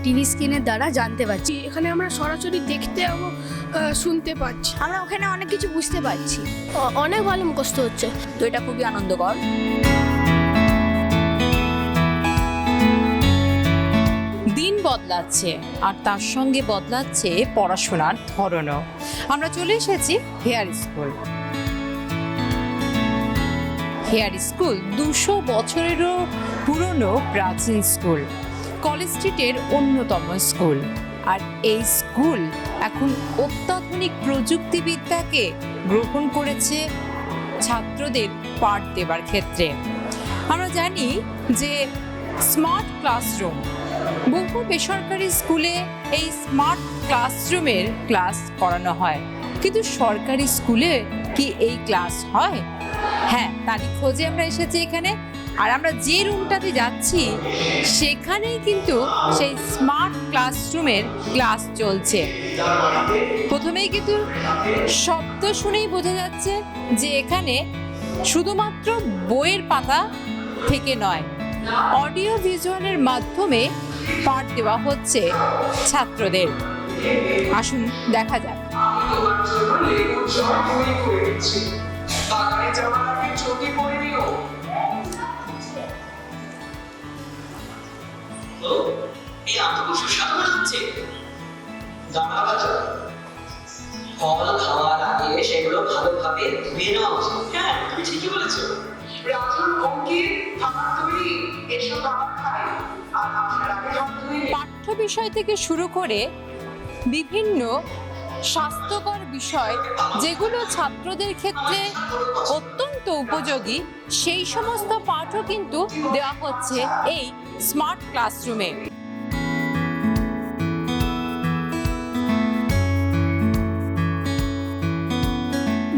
TV স্ক্রিনের দ্বারা জানতে পারছি। এখানে আমরা সরাসরি দেখতে এবং শুনতে পাচ্ছি। আমরা ওখানে অনেক কিছু বুঝতে পারছি। অনেক ভালো মুখস্থ হচ্ছে। তো এটা খুবই আনন্দকর। দিন বদলাচ্ছে আর তার সঙ্গে বদলাচ্ছে পড়াশোনার ধরনও। আমরা চলে এসেছি হেয়ার স্কুল। হেয়ার স্কুল 200 বছরেরও পুরনো প্রাচীন স্কুল, কলেজ স্ট্রিটের অন্যতম স্কুল। আর এই স্কুল এখন অত্যাধুনিক প্রযুক্তিবিদ্যাকে গ্রহণ করেছে ছাত্রদের পাঠ দেবার ক্ষেত্রে। আমরা জানি যে স্মার্ট ক্লাসরুম, বহু বেসরকারি স্কুলে এই স্মার্ট ক্লাসরুমের ক্লাস করানো হয়, কিন্তু সরকারি স্কুলে কি এই ক্লাস হয়? হ্যাঁ, তারই খোঁজে আমরা এসেছি এখানে। আর আমরা যে রুমটাতে যাচ্ছি সেখানেই কিন্তু সেই স্মার্ট ক্লাসরুমের ক্লাস চলছে। প্রথমেই কিন্তু শব্দ শুনেই বোঝা যাচ্ছে যে এখানে শুধুমাত্র বইয়ের পাতা থেকে নয়, অডিও ভিজুয়ালের মাধ্যমে পাঠ দেওয়া হচ্ছে ছাত্রদের। আসুন দেখা যাক। এই আত্মবিশ্বাস সাধারণ হচ্ছে দানা বাজা ফল খাওয়ার আগে সেগুলো ভালোভাবে ধুয়ে নেওয়া উচিত। হ্যাঁ, তুমি ঠিকই বলেছো। রাজুর অঙ্কিত খাবার তৈরি এসব খাবার খায় আর আপনার আগে হাত ধুয়ে পাঠ্য বিষয় থেকে শুরু করে বিভিন্ন স্বাস্থ্যকর বিষয় যেগুলো ছাত্রদের ক্ষেত্রে অত্যন্ত উপযোগী, সেই সমস্ত পাঠও কিন্তু দেওয়া হচ্ছে এই স্মার্ট ক্লাসরুমে।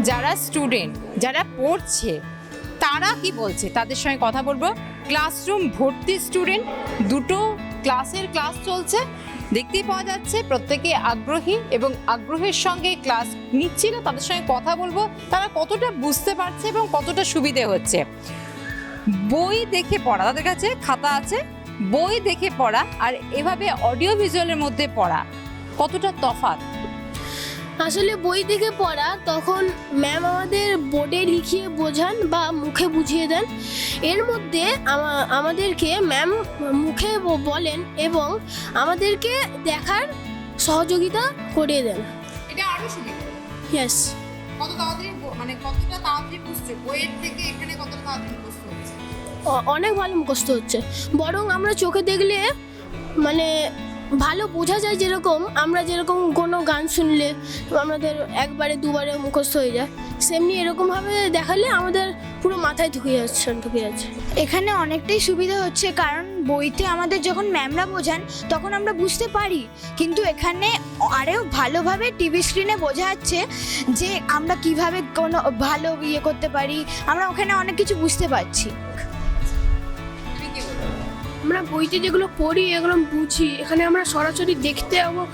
যারা স্টুডেন্ট, যারা পড়ছে, তারা কি বলছে তাদের সঙ্গে কথা বলবো। ক্লাসরুম ভর্তি স্টুডেন্ট, দুটো ক্লাসের ক্লাস চলছে, দেখতেই পাওয়া যাচ্ছে প্রত্যেকে আগ্রহী এবং আগ্রহের সঙ্গে ক্লাস নিচ্ছিল। তাদের সঙ্গে কথা বলবো, তারা কতটা বুঝতে পারছে এবং কতটা সুবিধে হচ্ছে। বই দেখে পড়া, তাদের কাছে খাতা আছে, বই দেখে পড়া আর এভাবে অডিও ভিজুয়ালের মধ্যে পড়া, কতটা তফাৎ। আসলে বই থেকে পড়া তখন ম্যাম আমাদের বোর্ডে লিখিয়ে বোঝান বা মুখে বুঝিয়ে দেন। এর মধ্যে আমাদেরকে ম্যাম মুখে বলেন এবং আমাদেরকে দেখার সহযোগিতা করে দেন। এটা আরো সুবিধা। ইয়েস। কত তাড়াতাড়ি, মানে কতটা তাড়াতাড়ি বুঝছে বইয়ের থেকে এখানে কতটা তাড়াতাড়ি মুখস্থ হচ্ছে? অনেক ভালো মুখস্থ হচ্ছে, বরং আমরা চোখে দেখলে মানে ভালো বোঝা যায়। যেরকম কোনো গান শুনলে আমাদের একবারে দুবারে মুখস্থ হয়ে যায়, সেমনি এরকমভাবে দেখালে আমাদের পুরো মাথায় ঢুকে যাচ্ছে। এখানে অনেকটাই সুবিধা হচ্ছে, কারণ বইতে আমাদের যখন ম্যামরা বোঝান তখন আমরা বুঝতে পারি, কিন্তু এখানে আরও ভালোভাবে টিভি স্ক্রিনে বোঝা যাচ্ছে যে আমরা কিভাবে কোনো ভালো করতে পারি। আমরা ওখানে অনেক কিছু বুঝতে পারছি। আমরা বইতে যেগুলো পড়ি এগুলো বুঝি, এখানে আমরা সরাসরি দেখতে এবং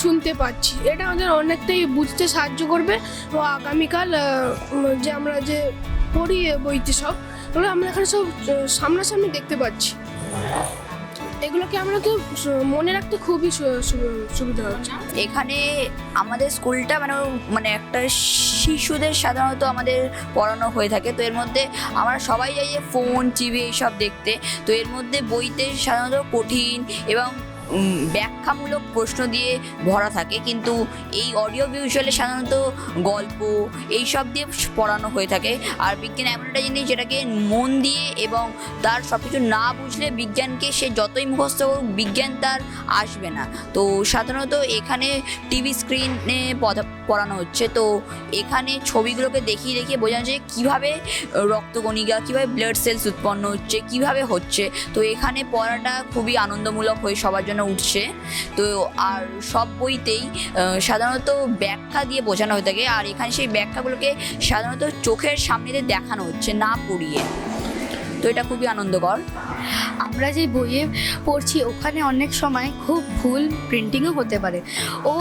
শুনতে পাচ্ছি। এটা আমাদের অনেকটাই বুঝতে সাহায্য করবে ও আগামীকাল যে আমরা যে পড়ি বইতে সব ওগুলো আমরা এখানে সব সামনাসামনি দেখতে পাচ্ছি। এগুলোকে আমরা তো মনে রাখতে খুবই সুবিধা হচ্ছে। এখানে আমাদের স্কুলটা মানে একটা শিশুদের সাধারণত আমাদের পড়ানো হয়ে থাকে। তো এর মধ্যে আমরা সবাই যাই যে ফোন, টিভি এইসব দেখতে। তো এর মধ্যে বইতে সাধারণত কঠিন এবং ব্যাখ্যামূলক প্রশ্ন দিয়ে ভরা থাকে, কিন্তু এই অডিও ভিজুয়ালে সাধারণত গল্প এইসব দিয়ে পড়ানো হয়ে থাকে। আর বিজ্ঞান এমন একটা জিনিস যেটাকে মন দিয়ে এবং তার সব কিছু না বুঝলে বিজ্ঞানকে সে যতই মুখস্থ করুক বিজ্ঞান তার আসবে না। তো সাধারণত এখানে টিভি স্ক্রিনে পড়ানো হচ্ছে। তো এখানে ছবিগুলোকে দেখিয়ে দেখিয়ে বোঝানো যায় কীভাবে রক্তকণিকা, কীভাবে ব্লাড সেলস উৎপন্ন হচ্ছে, কীভাবে হচ্ছে। তো এখানে পড়াটা খুবই আনন্দমূলক হয়ে সবার জন্য উঠছে। তো আর সব বইতেই সাধারণত ব্যাখ্যা দিয়ে বোঝানো হয়ে থাকে, আর এখানে সেই ব্যাখ্যাগুলোকে সাধারণত চোখের সামনে দিয়ে দেখানো হচ্ছে, না পড়িয়ে। তো এটা খুবই আনন্দকর। আমরা যে বইয়ে পড়ছি ওখানে অনেক সময় খুব ভুল প্রিন্টিংও হতে পারে। ও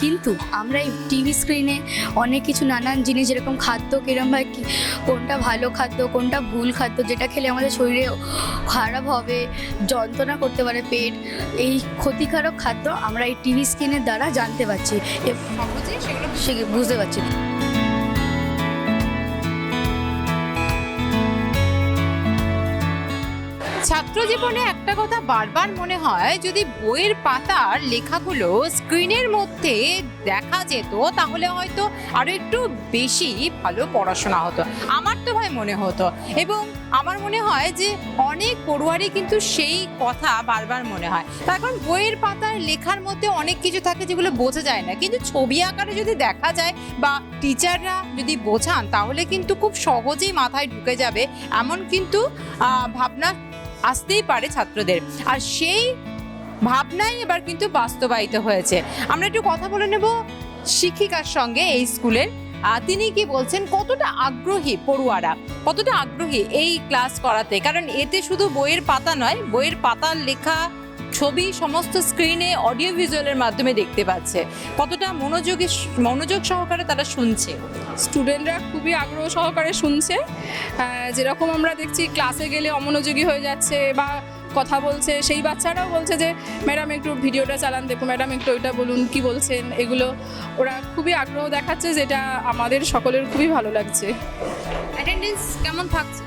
কিন্তু আমরা এই টিভি স্ক্রিনে অনেক কিছু নানান জিনিস, যেরকম খাদ্য কীরমভাবে কোনটা ভালো খাদ্য কোনটা ভুল খাদ্য, যেটা খেলে আমাদের শরীরে খারাপ হবে, যন্ত্রণা করতে পারে পেট, এই ক্ষতিকারক খাদ্য আমরা এই টিভি স্ক্রিনের দ্বারা জানতে পারছি এবং সহজেই সেগুলো বুঝতে পারছি। ছাত্র জীবনে একটা কথা বারবার মনে হয়, যদি বইয়ের পাতার লেখাগুলো স্ক্রিনের মধ্যে দেখা যেত তাহলে হয়তো আরো একটু বেশি ভালো পড়াশোনা হতো। আমার তো ভাই মনে হতো, এবং আমার মনে হয় যে অনেক পড়ুয়ারই কিন্তু সেই কথা বারবার মনে হয়। তার কারণ বইয়ের পাতার লেখার মধ্যে অনেক কিছু থাকে যেগুলো বোঝা যায় না, কিন্তু ছবি আকারে যদি দেখা যায় বা টিচাররা যদি বোঝান তাহলে কিন্তু খুব সহজেই মাথায় ঢুকে যাবে, এমন কিন্তু ভাবনা আসতেই পারে ছাত্রদের। আর সেই ভাবনাই এবার কিন্তু বাস্তবায়িত হয়েছে। আমরা একটু কথা বলে নেব শিক্ষিকার সঙ্গে এই স্কুলের। তিনি কি বলছেন, কতটা আগ্রহী পড়ুয়ারা, কতটা আগ্রহী এই ক্লাস করাতে? কারণ এতে শুধু বইয়ের পাতা নয়, বইয়ের পাতার লেখা ছবি সমস্ত স্ক্রিনে অডিও ভিজুয়ালের মাধ্যমে দেখতে পাচ্ছে। কতটা মনোযোগ সহকারে তারা শুনছে? স্টুডেন্টরা খুবই আগ্রহ সহকারে শুনছে। যেরকম আমরা দেখছি ক্লাসে গেলে অমনোযোগী হয়ে যাচ্ছে বা কথা বলছে, সেই বাচ্চারাও বলছে যে ম্যাডাম একটু ভিডিওটা চালান, দেখো ম্যাডাম একটু ওইটা বলুন কি বলছেন। এগুলো ওরা খুবই আগ্রহ দেখাচ্ছে, যেটা আমাদের সকলের খুবই ভালো লাগছে। অ্যাটেন্ডেন্স কেমন থাকছে?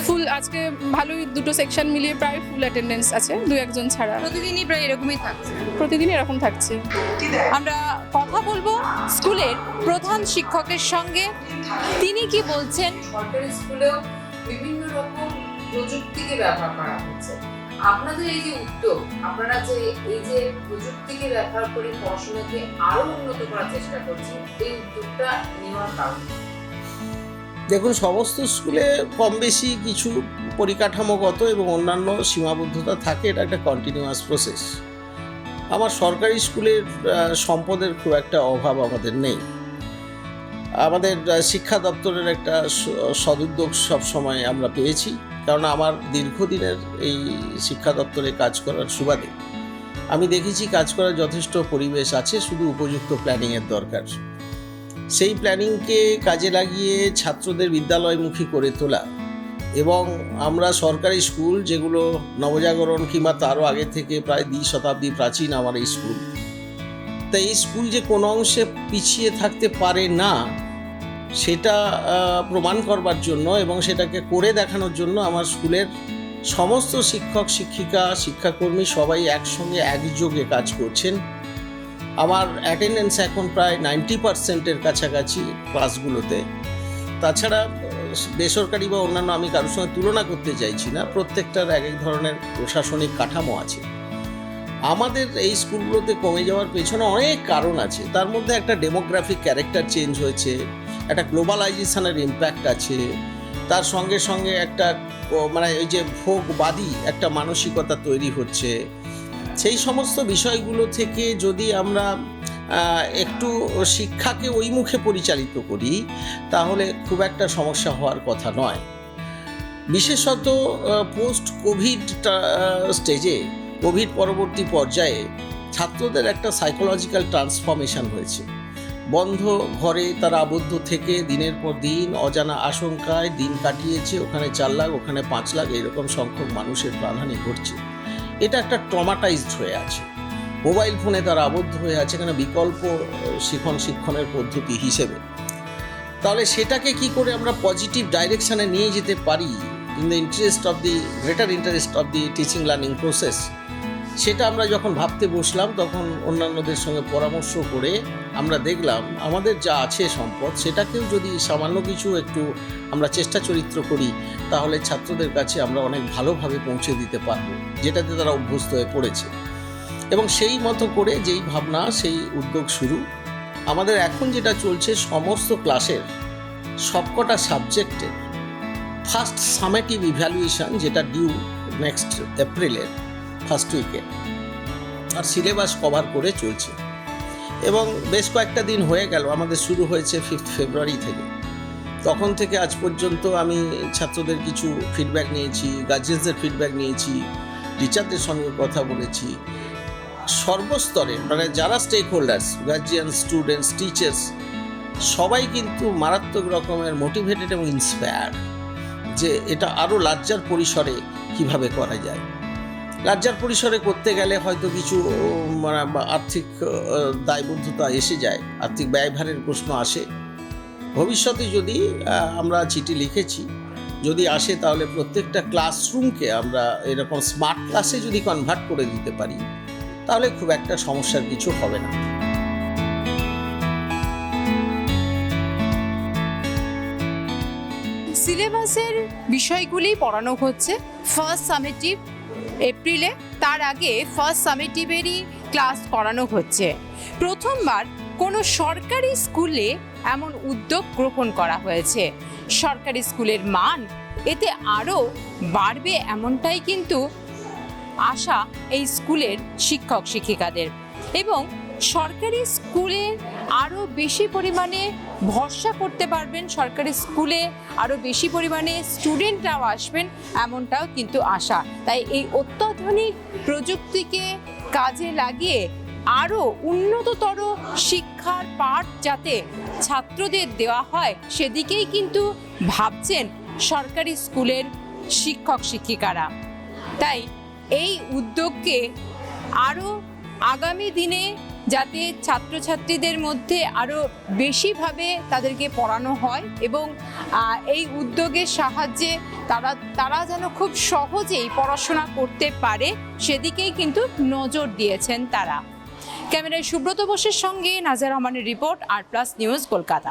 ফুল, আজকে ভালোই দুটো সেকশন মিলিয়ে প্রায় ফুল অ্যাটেন্ডেন্স আছে, 2-1 ছাড়া। প্রতিদিনই প্রায় এরকমই থাকছে? প্রতিদিন এরকম থাকছে। আমরা কথা বলবো স্কুলের প্রধান শিক্ষকের সঙ্গে। তিনি কি বলছেন? সরকারি স্কুলেও বিভিন্ন রকম প্রযুক্তিকে ব্যবহার করা হচ্ছে। আপনাদের এই যে উদ্যোগ, আপনারা যে এই যে প্রযুক্তিকে ব্যবহার করে পড়াশোনাকে আরো উন্নত করার চেষ্টা করছেন, এই উদ্যোগটা নেওয়ার কারণ? দেখুন, সমস্ত স্কুলে কম বেশি কিছু পরিকাঠামোগত এবং অন্যান্য সীমাবদ্ধতা থাকে, এটা একটা কন্টিনিউয়াস প্রসেস। আমার সরকারি স্কুলের সম্পদের খুব একটা অভাব আমাদের নেই। আমাদের শিক্ষা দপ্তরের একটা সদুদ্যোগ সবসময় আমরা পেয়েছি, কারণ আমার দীর্ঘদিনের এই শিক্ষা দপ্তরে কাজ করার সুবাদে আমি দেখেছি কাজ করার যথেষ্ট পরিবেশ আছে, শুধু উপযুক্ত প্ল্যানিংয়ের দরকার। সেই প্ল্যানিংকে কাজে লাগিয়ে ছাত্রদের বিদ্যালয়মুখী করে তোলা, এবং আমরা সরকারি স্কুল যেগুলো নবজাগরণ কিংবা তারও আগে থেকে প্রায় 2 শতাব্দী প্রাচীন আমার এই স্কুল, তাই এই স্কুল যে কোনো অংশে পিছিয়ে থাকতে পারে না সেটা প্রমাণ করবার জন্য এবং সেটাকে করে দেখানোর জন্য আমার স্কুলের সমস্ত শিক্ষক শিক্ষিকা শিক্ষাকর্মী সবাই একসঙ্গে একযোগে কাজ করছেন। আমার অ্যাটেন্ডেন্স এখন প্রায় 90%-এর কাছাকাছি ক্লাসগুলোতে। তাছাড়া বেসরকারি বা অন্যান্য আমি কারোর সঙ্গে তুলনা করতে চাইছি না, প্রত্যেকটার এক এক ধরনের প্রশাসনিক কাঠামো আছে। আমাদের এই স্কুলগুলোতে কমে যাওয়ার পেছনে অনেক কারণ আছে। তার মধ্যে একটা ডেমোগ্রাফিক ক্যারেক্টার চেঞ্জ হয়েছে, একটা গ্লোবালাইজেশনের ইম্প্যাক্ট আছে, তার সঙ্গে সঙ্গে একটা মানে ওই যে ভোগবাদী একটা মানসিকতা তৈরি হচ্ছে। সেই সমস্ত বিষয়গুলো থেকে যদি আমরা একটু শিক্ষাকে ওই মুখে পরিচালিত করি তাহলে খুব একটা সমস্যা হওয়ার কথা নয়। বিশেষত পোস্ট কোভিড স্টেজে, কোভিড পরবর্তী পর্যায়ে ছাত্রদের একটা সাইকোলজিক্যাল ট্রান্সফরমেশন হয়েছে। বন্ধ ঘরে তারা আবদ্ধ থেকে দিনের পর দিন অজানা আশঙ্কায় দিন কাটিয়েছে। ওখানে 4 লাখ, ওখানে 5 লাখ, এইরকম সংখ্যক মানুষের প্রাণহানি ঘটছে। এটা একটা ট্রমাটাইজড হয়ে আছে। মোবাইল ফোনে তারা আবদ্ধ হয়ে আছে এখানে বিকল্প শিক্ষণের পদ্ধতি হিসেবে। তাহলে সেটাকে কি করে আমরা পজিটিভ ডাইরেকশানে নিয়ে যেতে পারি in the interest of the greater interest of the teaching learning process, সেটা আমরা যখন ভাবতে বসলাম তখন অন্যান্যদের সঙ্গে পরামর্শ করে আমরা দেখলাম আমাদের যা আছে সম্পদ সেটাকেও যদি সামান্য কিছু একটু আমরা চেষ্টা চরিত্র করি তাহলে ছাত্রদের কাছে আমরা অনেক ভালোভাবে পৌঁছে দিতে পারবো, যেটাতে তারা অভ্যস্ত হয়ে পড়েছে। এবং সেই মতো করে যেই ভাবনা সেই উদ্যোগ শুরু। আমাদের এখন যেটা চলছে সমস্ত ক্লাসের সবকটা সাবজেক্টের ফার্স্ট সামেটিভ ইভ্যালুয়েশন, যেটা ডিউ নেক্সট এপ্রিলের ফার্স্ট উইকে, আর সিলেবাস কভার করে চলছে। এবং বেশ কয়েকটা দিন হয়ে গেল, আমাদের শুরু হয়েছে 5 ফেব্রুয়ারি থেকে। তখন থেকে আজ পর্যন্ত আমি ছাত্রদের কিছু ফিডব্যাক নিয়েছি, গার্জিয়ানসদের ফিডব্যাক নিয়েছি, টিচারদের সঙ্গে কথা বলেছি। সর্বস্তরে মানে যারা stakeholders, guardian, students, teachers, সবাই কিন্তু মারাত্মক রকমের মোটিভেটেড এবং ইন্সপায়ার্ড যে এটা আরও লার্জার পরিসরে কিভাবে করা যায়। লার্জার পরিসরে করতে গেলে হয়তো কিছু মানে আর্থিক দায়বদ্ধতা এসে যায়, আর্থিক ব্যয়ভারের প্রশ্ন আসে। ভবিষ্যতে যদি আমরা চিঠি লিখেছি, যদি আসে তাহলে প্রত্যেকটা ক্লাসরুমকে আমরা এরকম স্মার্ট ক্লাসে যদি কনভার্ট করে দিতে পারি তাহলে খুব একটা সমস্যার কিছু হবে না। সিলেবাসের বিষয়গুলি পড়ানো হচ্ছে। ফার্স্ট সামেটিভ এপ্রিলে, তার আগে ফার্স্ট সামেটিভেরই ক্লাস করানো হচ্ছে। প্রথমবার কোনো সরকারি স্কুলে এমন উদ্যোগ গ্রহণ করা হয়েছে। সরকারি স্কুলের মান এতে আরও বাড়বে এমনটাই কিন্তু আশা এই স্কুলের শিক্ষক শিক্ষিকাদের, এবং সরকারি স্কুলে আরও বেশি পরিমাণে ভরসা করতে পারবেন, সরকারি স্কুলে আরও বেশি পরিমাণে স্টুডেন্টরাও আসবেন এমনটাও কিন্তু আশা। তাই এই অত্যাধুনিক প্রযুক্তিকে কাজে লাগিয়ে আরও উন্নততর শিক্ষার পাঠ যাতে ছাত্রদের দেওয়া হয় সেদিকেই কিন্তু ভাবছেন সরকারি স্কুলের শিক্ষক শিক্ষিকারা। তাই এই উদ্যোগকে আরও আগামী দিনে যাতে ছাত্রছাত্রীদের মধ্যে আরও বেশিভাবে তাদেরকে পড়ানো হয় এবং এই উদ্যোগের সাহায্যে তারা যেন খুব সহজেই পড়াশোনা করতে পারে সেদিকেই কিন্তু নজর দিয়েছেন তারা। ক্যামেরায় সুব্রত বোসের সঙ্গে নাজার রহমানের রিপোর্ট, আর প্লাস নিউজ, কলকাতা।